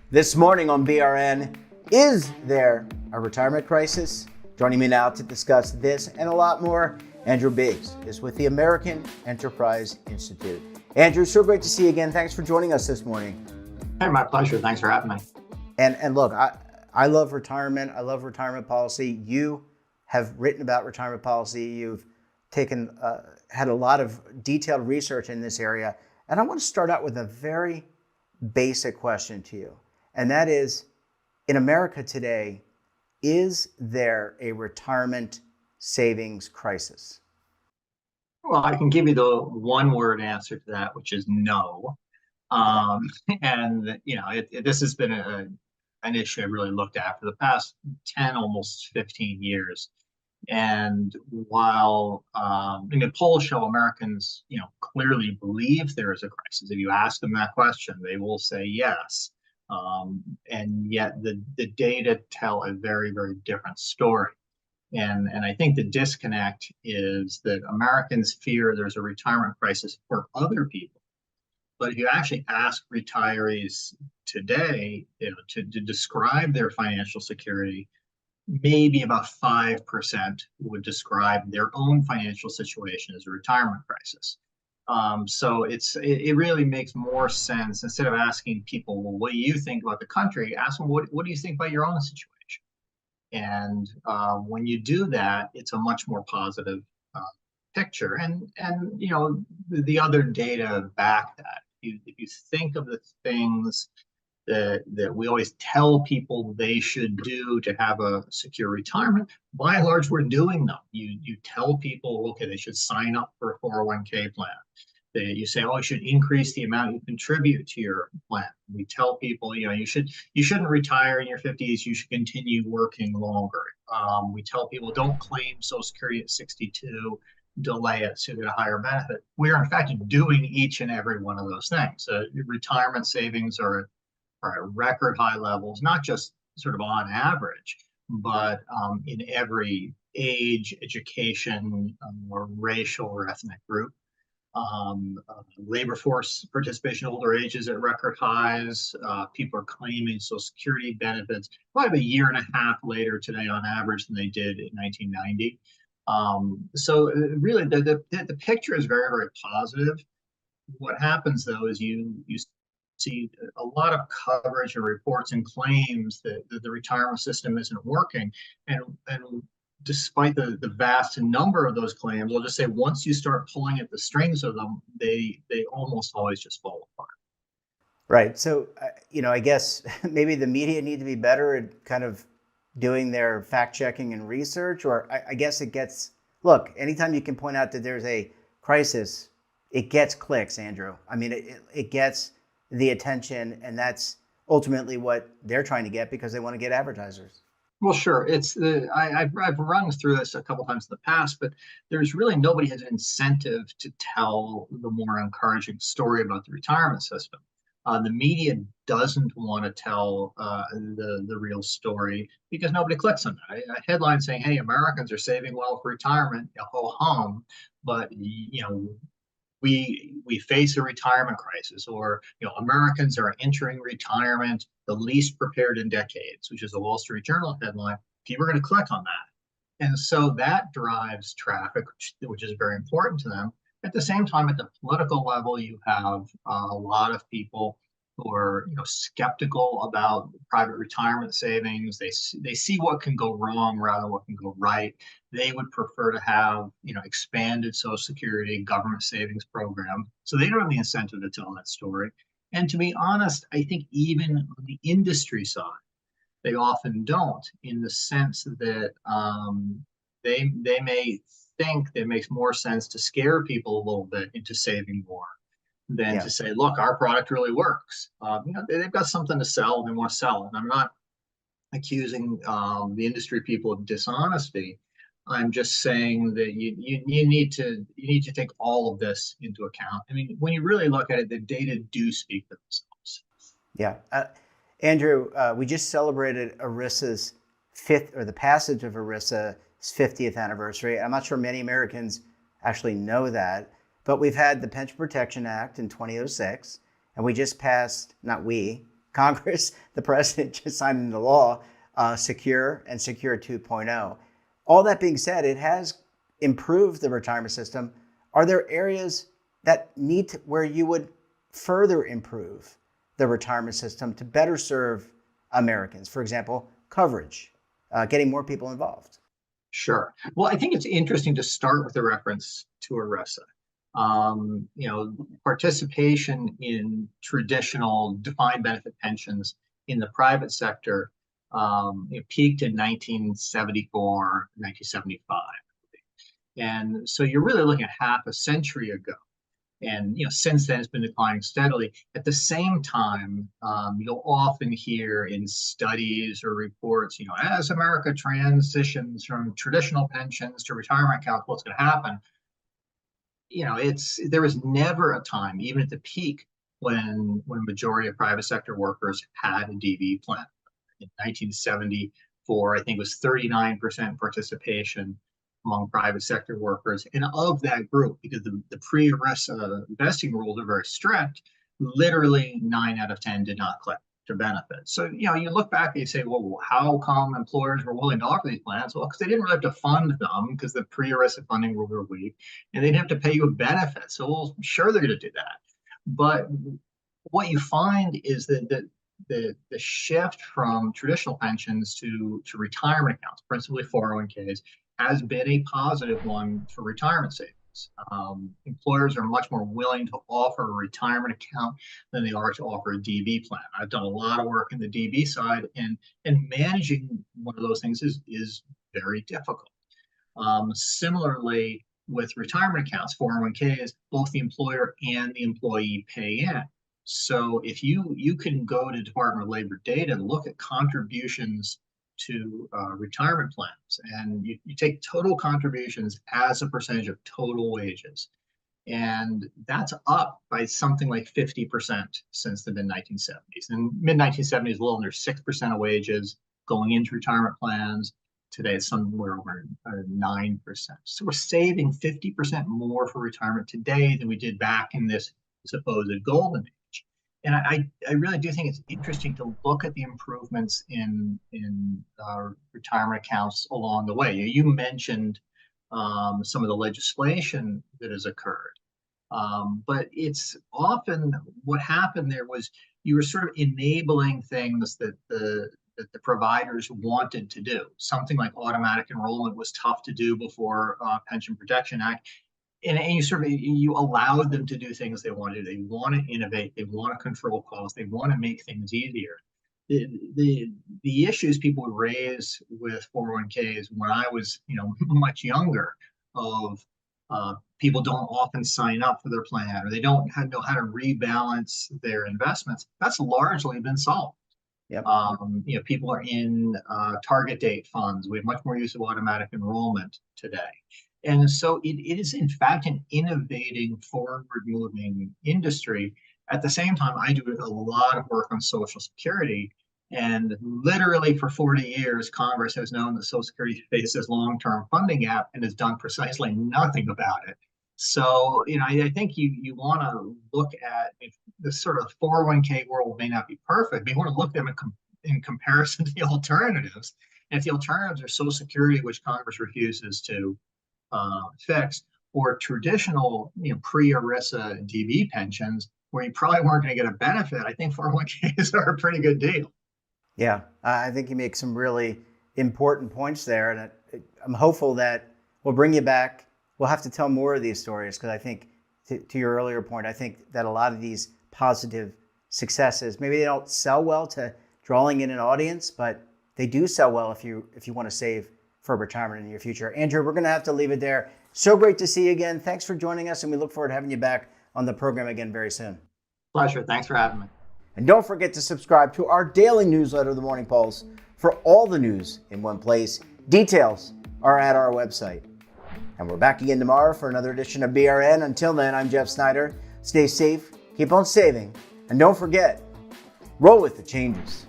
This morning on BRN, is there a retirement crisis? Joining me now to discuss this and a lot more, Andrew Biggs is with the American Enterprise Institute. Andrew, so great to see you again. Thanks for joining us this morning. Hey, my pleasure. Thanks for having me. And look, I love retirement. I love retirement policy. You have written about retirement policy. You've taken had a lot of detailed research in this area. And I want to start out with a very basic question to you. And that is, in America today, is there a retirement savings crisis? Well, I can give you the one-word answer to that, which is no. And this has been an issue I've really looked at for the past 10, almost 15 years. And while polls show Americans, clearly believe there is a crisis, if you ask them that question, they will say yes. And yet the data tell a very, very different story. And I think the disconnect is that Americans fear there's a retirement crisis for other people. But if you actually ask retirees today, to describe their financial security, maybe about 5% would describe their own financial situation as a retirement crisis. So it really makes more sense, instead of asking people, well, what do you think about the country? Ask them, what do you think about your own situation? And when you do that, it's a much more positive picture. And the other data back that. If you think of the things that we always tell people they should do to have a secure retirement, by and large, we're doing them. You tell people, okay, they should sign up for a 401k plan. You say, oh, you should increase the amount you contribute to your plan. We tell people, you shouldn't retire in your 50s. You should continue working longer. We tell people, don't claim Social Security at 62. Delay it so you get a higher benefit. We are in fact doing each and every one of those things. Retirement savings are at record high levels, not just sort of on average, but in every age, education, or racial or ethnic group. Labor force participation older ages at record highs. People are claiming Social Security benefits probably a year and a half later today on average than they did in 1990. So really the picture is very, very positive. What happens though is you see a lot of coverage and reports and claims that the retirement system isn't working. And despite the vast number of those claims, I'll just say once you start pulling at the strings of them, they almost always just fall apart. Right. So, I guess maybe the media need to be better at kind of doing their fact checking and research, or I guess look, anytime you can point out that there's a crisis, it gets clicks, Andrew. I mean, it gets the attention, and that's ultimately what they're trying to get because they want to get advertisers. Well, sure. I've run through this a couple times in the past, but there's really nobody has an incentive to tell the more encouraging story about the retirement system. The media doesn't want to tell the real story because nobody clicks on that. A headline saying, "Hey, Americans are saving well for retirement," ho hum, but we face a retirement crisis, or Americans are entering retirement the least prepared in decades, which is a Wall Street Journal headline. People are going to click on that, and so that drives traffic, which is very important to them. At the same time, at the political level, you have a lot of people who are skeptical about private retirement savings. They see what can go wrong rather than what can go right. They would prefer to have expanded Social Security, government savings program. So they don't have the incentive to tell that story. And to be honest, I think even on the industry side, they often don't, in the sense that they may think that it makes more sense to scare people a little bit into saving more than to say, look, our product really works. They've got something to sell and they want to sell it. And I'm not accusing the industry people of dishonesty. I'm just saying that you need to take all of this into account. I mean, when you really look at it, the data do speak for themselves. Yeah. Andrew, we just celebrated ERISA's the passage of ERISA's 50th anniversary. I'm not sure many Americans actually know that. But we've had the Pension Protection Act in 2006, and we just passed, not we, Congress, the president just signed into law, Secure and Secure 2.0. All that being said, it has improved the retirement system. Are there areas that where you would further improve the retirement system to better serve Americans? For example, coverage, getting more people involved. Sure. Well, I think it's interesting to start with a reference to ERISA. Participation in traditional defined benefit pensions in the private sector peaked in 1974, 1975. And so you're really looking at half a century ago. And since then, it's been declining steadily. At the same time, you'll often hear in studies or reports, as America transitions from traditional pensions to retirement accounts, what's going to happen? There was never a time, even at the peak, when majority of private sector workers had a DB plan. In 1974, I think it was 39% participation among private sector workers. And of that group, because the pre-ERISA vesting rules are very strict, literally 9 out of 10 did not collect their benefits. So, you look back and you say, well, how come employers were willing to offer these plans? Well, because they didn't really have to fund them because the pre-ERISA funding rules were weak, and they didn't have to pay you a benefit. So, well, sure, they're going to do that. But what you find is that the shift from traditional pensions to retirement accounts, principally 401ks, has been a positive one for retirement savings. Employers are much more willing to offer a retirement account than they are to offer a DB plan. I've done a lot of work in the DB side, and managing one of those things is very difficult. Similarly, with retirement accounts, 401ks, both the employer and the employee pay in. So if you can go to Department of Labor data and look at contributions to retirement plans, and you take total contributions as a percentage of total wages, and that's up by something like 50% since the mid-1970s. And mid-1970s, a little under 6% of wages going into retirement plans. Today, it's somewhere over 9%. So we're saving 50% more for retirement today than we did back in this supposed golden age. And I really do think it's interesting to look at the improvements in retirement accounts along the way. You mentioned some of the legislation that has occurred, but it's often what happened there was you were sort of enabling things that the providers wanted to do. Something like automatic enrollment was tough to do before Pension Protection Act. And you allowed them to do things they want to do. They want to innovate. They want to control costs. They want to make things easier. The issues people would raise with 401ks when I was much younger, of people don't often sign up for their plan, or they don't know how to rebalance their investments. That's largely been solved. Yep. People are in target date funds. We have much more use of automatic enrollment today. And so it is, in fact, an innovating, forward-moving industry. At the same time, I do a lot of work on Social Security. And literally for 40 years, Congress has known that Social Security faces long-term funding gap and has done precisely nothing about it. So, I think you want to look at this sort of 401k world may not be perfect, but you want to look at them in comparison to the alternatives. And if the alternatives are Social Security, which Congress refuses to fix, or traditional, pre-ERISA DB pensions, where you probably weren't going to get a benefit, I think 401ks are a pretty good deal. Yeah, I think you make some really important points there, and I'm hopeful that we'll bring you back. We'll have to tell more of these stories, because I think, to your earlier point, I think that a lot of these positive successes, maybe they don't sell well to drawing in an audience, but they do sell well if you want to save for retirement in your future. Andrew, we're going to have to leave it there. So great to see you again. Thanks for joining us, and we look forward to having you back on the program again very soon. Pleasure. Thanks for having me. And don't forget to subscribe to our daily newsletter, The Morning Pulse, for all the news in one place. Details are at our website. And we're back again tomorrow for another edition of BRN. Until then, I'm Jeff Snyder. Stay safe, keep on saving, and don't forget, roll with the changes.